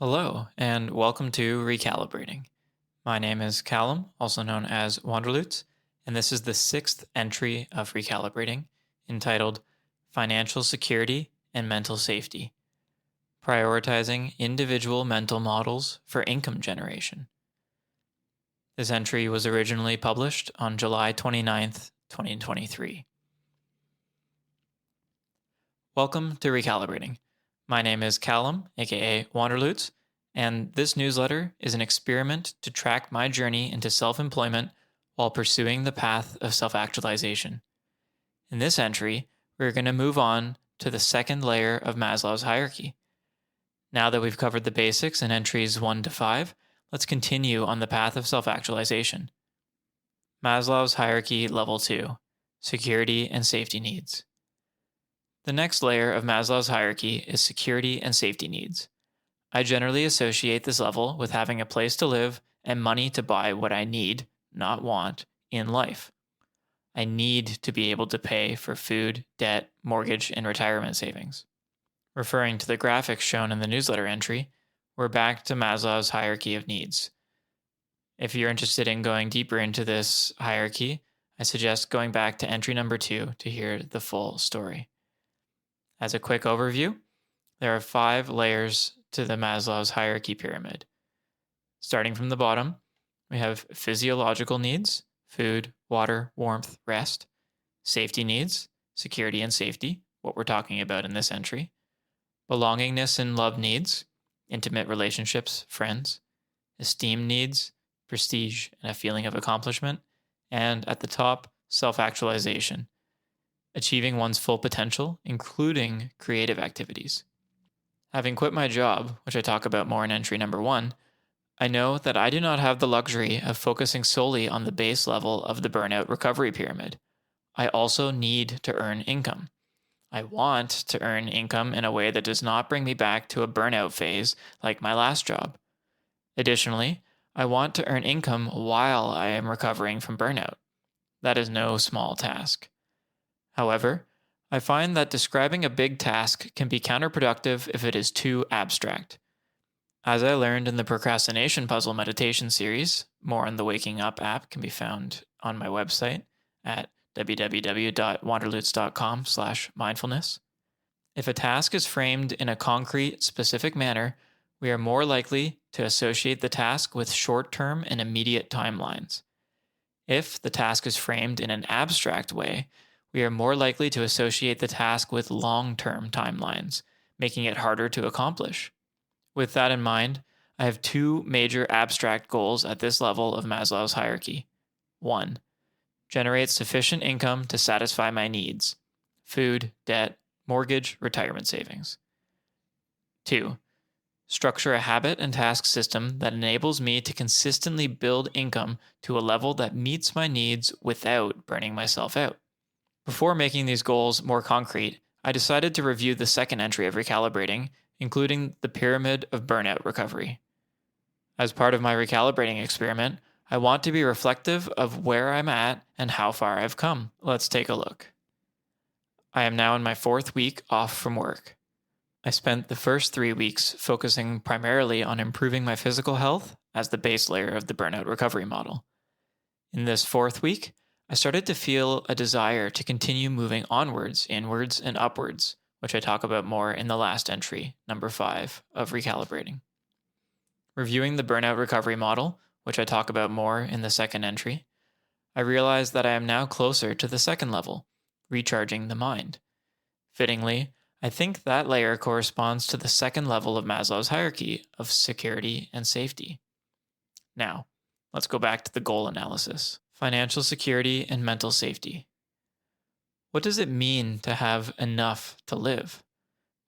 Hello, and welcome to Recalibrating. My name is Callum, also known as Wanderloots, and this is the sixth entry of Recalibrating, entitled Financial Security and Mental Safety, Prioritizing Individual Mental Models for Income Generation. This entry was originally published on July 29th, 2023. Welcome to Recalibrating. My name is Callum, aka Wanderloots, and this newsletter is an experiment to track my journey into self-employment while pursuing the path of self-actualization. In this entry, we're going to move on to the second layer of Maslow's hierarchy. Now that we've covered the basics in entries 1 to 5, let's continue on the path of self-actualization. Maslow's hierarchy level 2, security and safety needs. The next layer of Maslow's hierarchy is security and safety needs. I generally associate this level with having a place to live and money to buy what I need, not want, in life. I need to be able to pay for food, debt, mortgage, and retirement savings. Referring to the graphics shown in the newsletter entry, we're back to Maslow's hierarchy of needs. If you're interested in going deeper into this hierarchy, I suggest going back to entry number 2 to hear the full story. As a quick overview, there are 5 layers to the Maslow's hierarchy pyramid. Starting from the bottom, we have physiological needs, food, water, warmth, rest, safety needs, security and safety, what we're talking about in this entry, belongingness and love needs, intimate relationships, friends, esteem needs, prestige and a feeling of accomplishment, and at the top, self-actualization, achieving one's full potential, including creative activities. Having quit my job, which I talk about more in entry number 1, I know that I do not have the luxury of focusing solely on the base level of the burnout recovery pyramid. I also need to earn income. I want to earn income in a way that does not bring me back to a burnout phase like my last job. Additionally, I want to earn income while I am recovering from burnout. That is no small task. However, I find that describing a big task can be counterproductive if it is too abstract. As I learned in the procrastination puzzle meditation series, more on the Waking Up app can be found on my website at www.wanderloots.com/mindfulness. If a task is framed in a concrete, specific manner, we are more likely to associate the task with short-term and immediate timelines. If the task is framed in an abstract way, we are more likely to associate the task with long-term timelines, making it harder to accomplish. With that in mind, I have 2 major abstract goals at this level of Maslow's hierarchy. 1. Generate sufficient income to satisfy my needs: food, debt, mortgage, retirement savings. 2. Structure a habit and task system that enables me to consistently build income to a level that meets my needs without burning myself out. Before making these goals more concrete, I decided to review the second entry of Recalibrating, including the pyramid of burnout recovery. As part of my recalibrating experiment, I want to be reflective of where I'm at and how far I've come. Let's take a look. I am now in my 4th week off from work. I spent the first 3 weeks focusing primarily on improving my physical health as the base layer of the burnout recovery model. In this 4th week, I started to feel a desire to continue moving onwards, inwards, and upwards, which I talk about more in the last entry, number 5, of Recalibrating. Reviewing the burnout recovery model, which I talk about more in the second entry, I realized that I am now closer to the second level, recharging the mind. Fittingly, I think that layer corresponds to the second level of Maslow's hierarchy of security and safety. Now, let's go back to the goal analysis. Financial security and mental safety. What does it mean to have enough to live?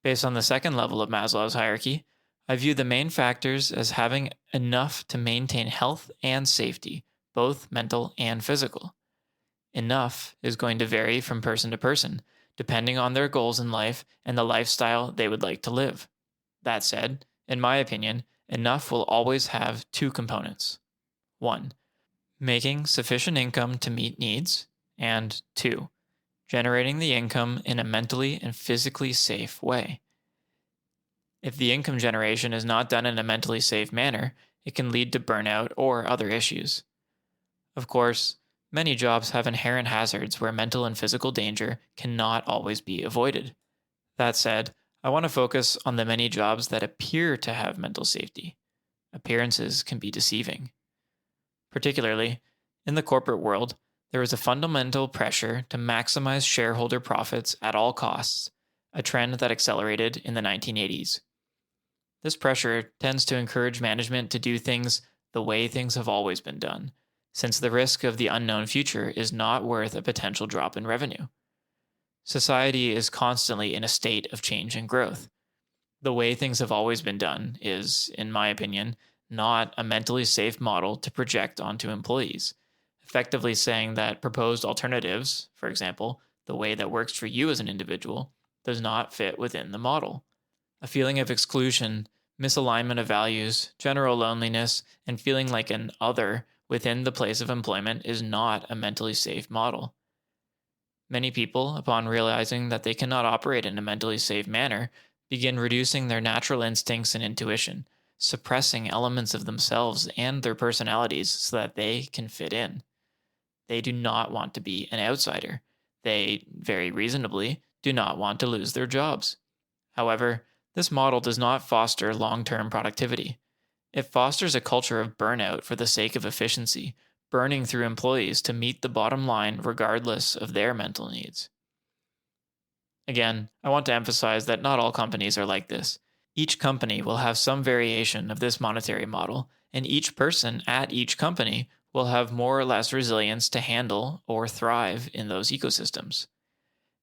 Based on the second level of Maslow's hierarchy, I view the main factors as having enough to maintain health and safety, both mental and physical. Enough is going to vary from person to person, depending on their goals in life and the lifestyle they would like to live. That said, in my opinion, enough will always have 2 components. 1. Making sufficient income to meet needs, and 2. Generating the income in a mentally and physically safe way. If the income generation is not done in a mentally safe manner, it can lead to burnout or other issues. Of course, many jobs have inherent hazards where mental and physical danger cannot always be avoided. That said, I want to focus on the many jobs that appear to have mental safety. Appearances can be deceiving. Particularly, in the corporate world, there is a fundamental pressure to maximize shareholder profits at all costs, a trend that accelerated in the 1980s. This pressure tends to encourage management to do things the way things have always been done, since the risk of the unknown future is not worth a potential drop in revenue. Society is constantly in a state of change and growth. The way things have always been done is, in my opinion, not a mentally safe model to project onto employees, effectively saying that proposed alternatives, for example, the way that works for you as an individual, does not fit within the model. A feeling of exclusion, misalignment of values, general loneliness, and feeling like an other within the place of employment is not a mentally safe model. Many people, upon realizing that they cannot operate in a mentally safe manner, begin reducing their natural instincts and intuition, suppressing elements of themselves and their personalities so that they can fit in. They do not want to be an outsider. They, very reasonably, do not want to lose their jobs. However, this model does not foster long-term productivity. It fosters a culture of burnout for the sake of efficiency, burning through employees to meet the bottom line regardless of their mental needs. Again, I want to emphasize that not all companies are like this. Each company will have some variation of this monetary model, and each person at each company will have more or less resilience to handle or thrive in those ecosystems.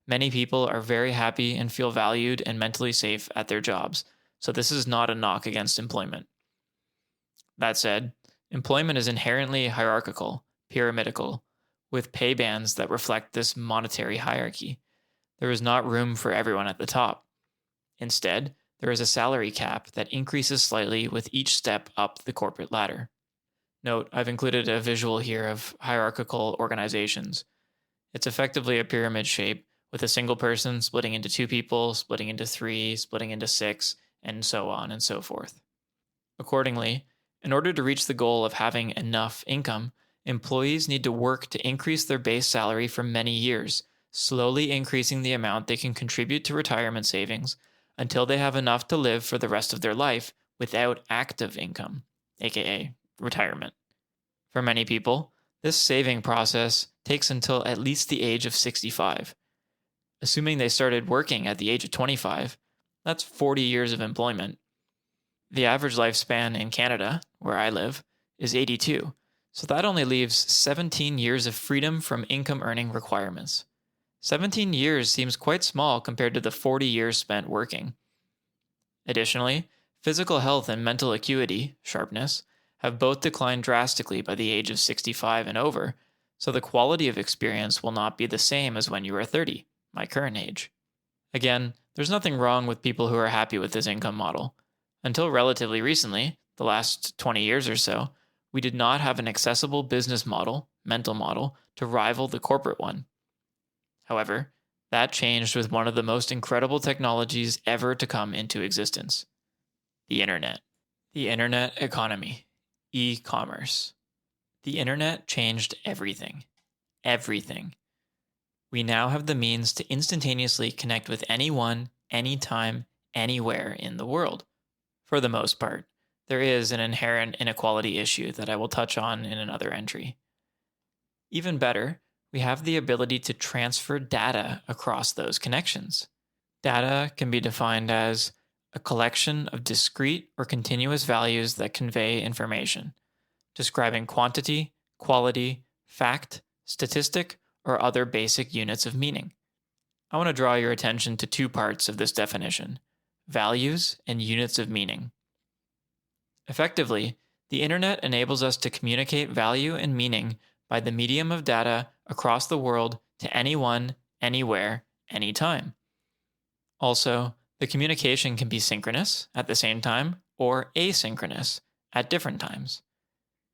Many people are very happy and feel valued and mentally safe at their jobs, so this is not a knock against employment. That said, employment is inherently hierarchical, pyramidal, with pay bands that reflect this monetary hierarchy. There is not room for everyone at the top. Instead, there is a salary cap that increases slightly with each step up the corporate ladder. Note, I've included a visual here of hierarchical organizations. It's effectively a pyramid shape, with a single person splitting into two people, splitting into three, splitting into six, and so on and so forth. Accordingly, in order to reach the goal of having enough income, employees need to work to increase their base salary for many years, slowly increasing the amount they can contribute to retirement savings until they have enough to live for the rest of their life without active income, aka retirement. For many people, this saving process takes until at least the age of 65. Assuming they started working at the age of 25, that's 40 years of employment. The average lifespan in Canada, where I live, is 82, so that only leaves 17 years of freedom from income earning requirements. 17 years seems quite small compared to the 40 years spent working. Additionally, physical health and mental acuity, sharpness, have both declined drastically by the age of 65 and over, so the quality of experience will not be the same as when you were 30, my current age. Again, there's nothing wrong with people who are happy with this income model. Until relatively recently, the last 20 years or so, we did not have an accessible business model, mental model, to rival the corporate one. However, that changed with one of the most incredible technologies ever to come into existence: the internet. The internet economy, e-commerce. The internet changed everything. Everything. We now have the means to instantaneously connect with anyone, anytime, anywhere in the world. For the most part, there is an inherent inequality issue that I will touch on in another entry. Even better, we have the ability to transfer data across those connections. Data can be defined as a collection of discrete or continuous values that convey information, describing quantity, quality, fact, statistic, or other basic units of meaning. I want to draw your attention to two parts of this definition: values and units of meaning. Effectively, the internet enables us to communicate value and meaning by the medium of data across the world to anyone, anywhere, anytime. Also, the communication can be synchronous at the same time or asynchronous at different times.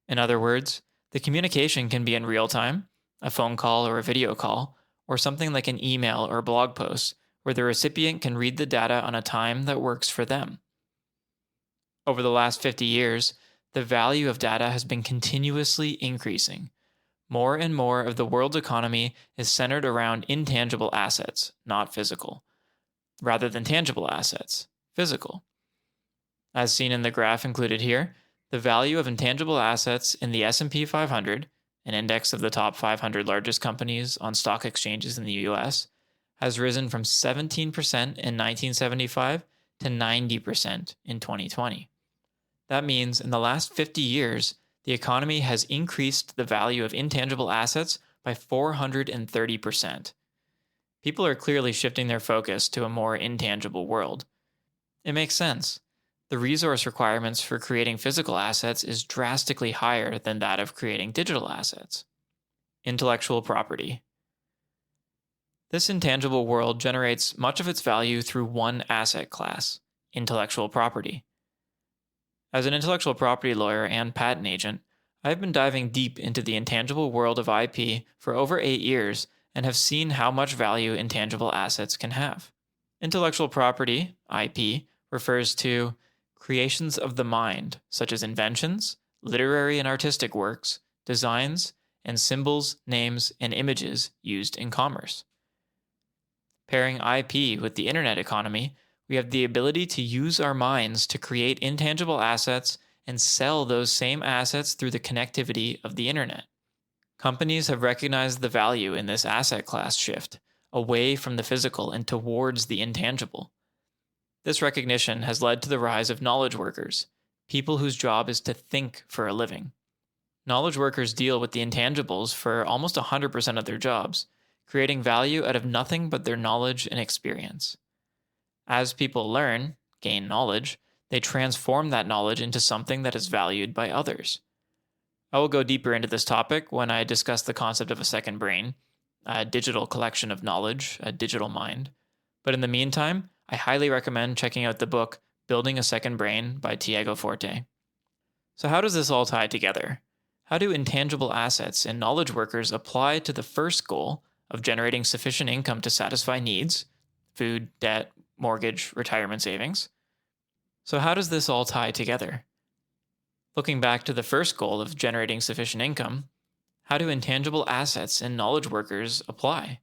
In other words, the communication can be in real time, a phone call or a video call, or something like an email or blog post where the recipient can read the data on a time that works for them. Over the last 50 years, the value of data has been continuously increasing. More and more of the world's economy is centered around intangible assets, not physical, rather than tangible assets, physical. As seen in the graph included here, the value of intangible assets in the S&P 500, an index of the top 500 largest companies on stock exchanges in the US, has risen from 17% in 1975 to 90% in 2020. That means in the last 50 years, the economy has increased the value of intangible assets by 430%. People are clearly shifting their focus to a more intangible world. It makes sense. The resource requirements for creating physical assets is drastically higher than that of creating digital assets. Intellectual property. This intangible world generates much of its value through one asset class, intellectual property. As an intellectual property lawyer and patent agent, I have been diving deep into the intangible world of IP for over 8 years and have seen how much value intangible assets can have. Intellectual property, IP, refers to creations of the mind, such as inventions, literary and artistic works, designs, and symbols, names, and images used in commerce. Pairing IP with the internet economy, we have the ability to use our minds to create intangible assets and sell those same assets through the connectivity of the internet. Companies have recognized the value in this asset class shift, away from the physical and towards the intangible. This recognition has led to the rise of knowledge workers, people whose job is to think for a living. Knowledge workers deal with the intangibles for almost 100% of their jobs, creating value out of nothing but their knowledge and experience. As people learn, gain knowledge, they transform that knowledge into something that is valued by others. I will go deeper into this topic when I discuss the concept of a second brain, a digital collection of knowledge, a digital mind. But in the meantime, I highly recommend checking out the book Building a Second Brain by Tiago Forte. So how does this all tie together? How do intangible assets and knowledge workers apply to the first goal of generating sufficient income to satisfy needs, food, debt, mortgage, retirement savings? So how does this all tie together? Looking back to the first goal of generating sufficient income, how do intangible assets and knowledge workers apply?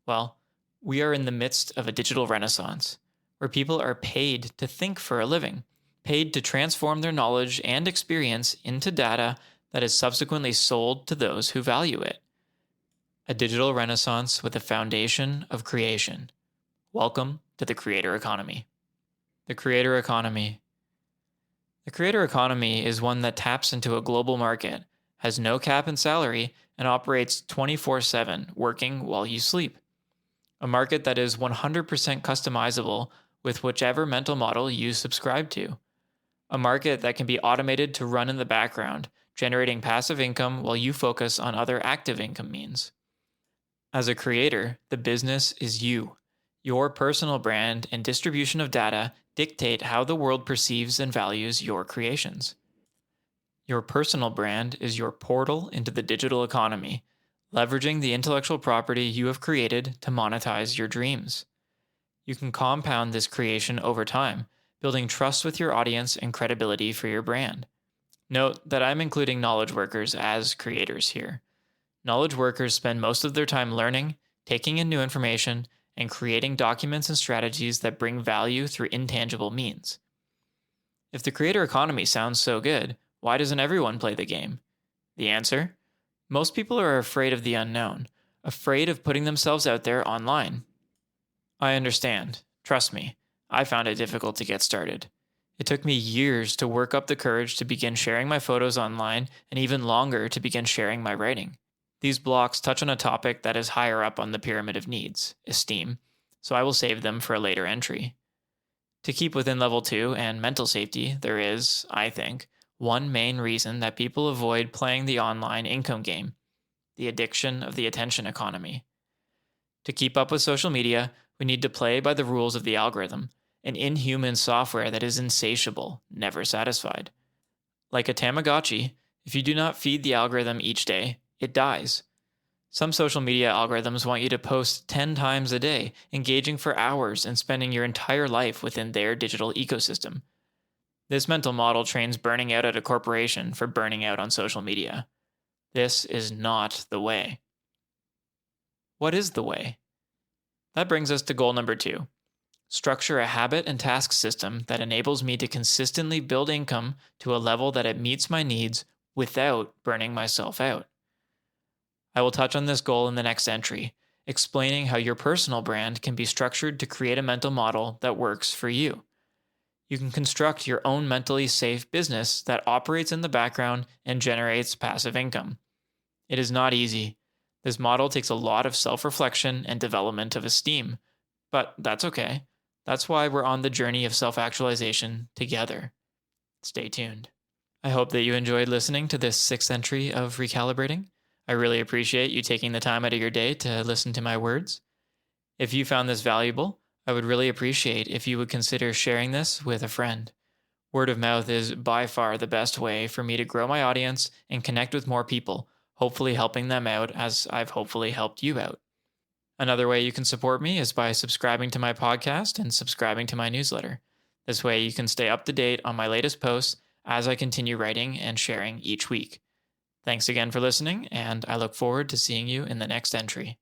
Well, we are in the midst of a digital renaissance, where people are paid to think for a living, paid to transform their knowledge and experience into data that is subsequently sold to those who value it. A digital renaissance with a foundation of creation. Welcome to the creator economy. The creator economy. The creator economy is one that taps into a global market, has no cap in salary, and operates 24/7, working while you sleep. A market that is 100% customizable with whichever mental model you subscribe to. A market that can be automated to run in the background, generating passive income while you focus on other active income means. As a creator, the business is you. Your personal brand and distribution of data dictate how the world perceives and values your creations. Your personal brand is your portal into the digital economy, leveraging the intellectual property you have created to monetize your dreams. You can compound this creation over time, building trust with your audience and credibility for your brand. Note that I'm including knowledge workers as creators here. Knowledge workers spend most of their time learning, taking in new information, and creating documents and strategies that bring value through intangible means. If the creator economy sounds so good, why doesn't everyone play the game? The answer? Most people are afraid of the unknown, afraid of putting themselves out there online. I understand. Trust me, I found it difficult to get started. It took me years to work up the courage to begin sharing my photos online and even longer to begin sharing my writing. These blocks touch on a topic that is higher up on the pyramid of needs, esteem, so I will save them for a later entry. To keep within level 2 and mental safety, there is, I think, one main reason that people avoid playing the online income game: the addiction of the attention economy. To keep up with social media, we need to play by the rules of the algorithm, an inhuman software that is insatiable, never satisfied. Like a Tamagotchi, if you do not feed the algorithm each day, it dies. Some social media algorithms want you to post 10 times a day, engaging for hours and spending your entire life within their digital ecosystem. This mental model trains burning out at a corporation for burning out on social media. This is not the way. What is the way? That brings us to goal number 2. Structure a habit and task system that enables me to consistently build income to a level that it meets my needs without burning myself out. I will touch on this goal in the next entry, explaining how your personal brand can be structured to create a mental model that works for you. You can construct your own mentally safe business that operates in the background and generates passive income. It is not easy. This model takes a lot of self-reflection and development of esteem, but that's okay. That's why we're on the journey of self-actualization together. Stay tuned. I hope that you enjoyed listening to this 6th entry of Recalibrating. I really appreciate you taking the time out of your day to listen to my words. If you found this valuable, I would really appreciate if you would consider sharing this with a friend. Word of mouth is by far the best way for me to grow my audience and connect with more people, hopefully helping them out as I've hopefully helped you out. Another way you can support me is by subscribing to my podcast and subscribing to my newsletter. This way you can stay up to date on my latest posts as I continue writing and sharing each week. Thanks again for listening, and I look forward to seeing you in the next entry.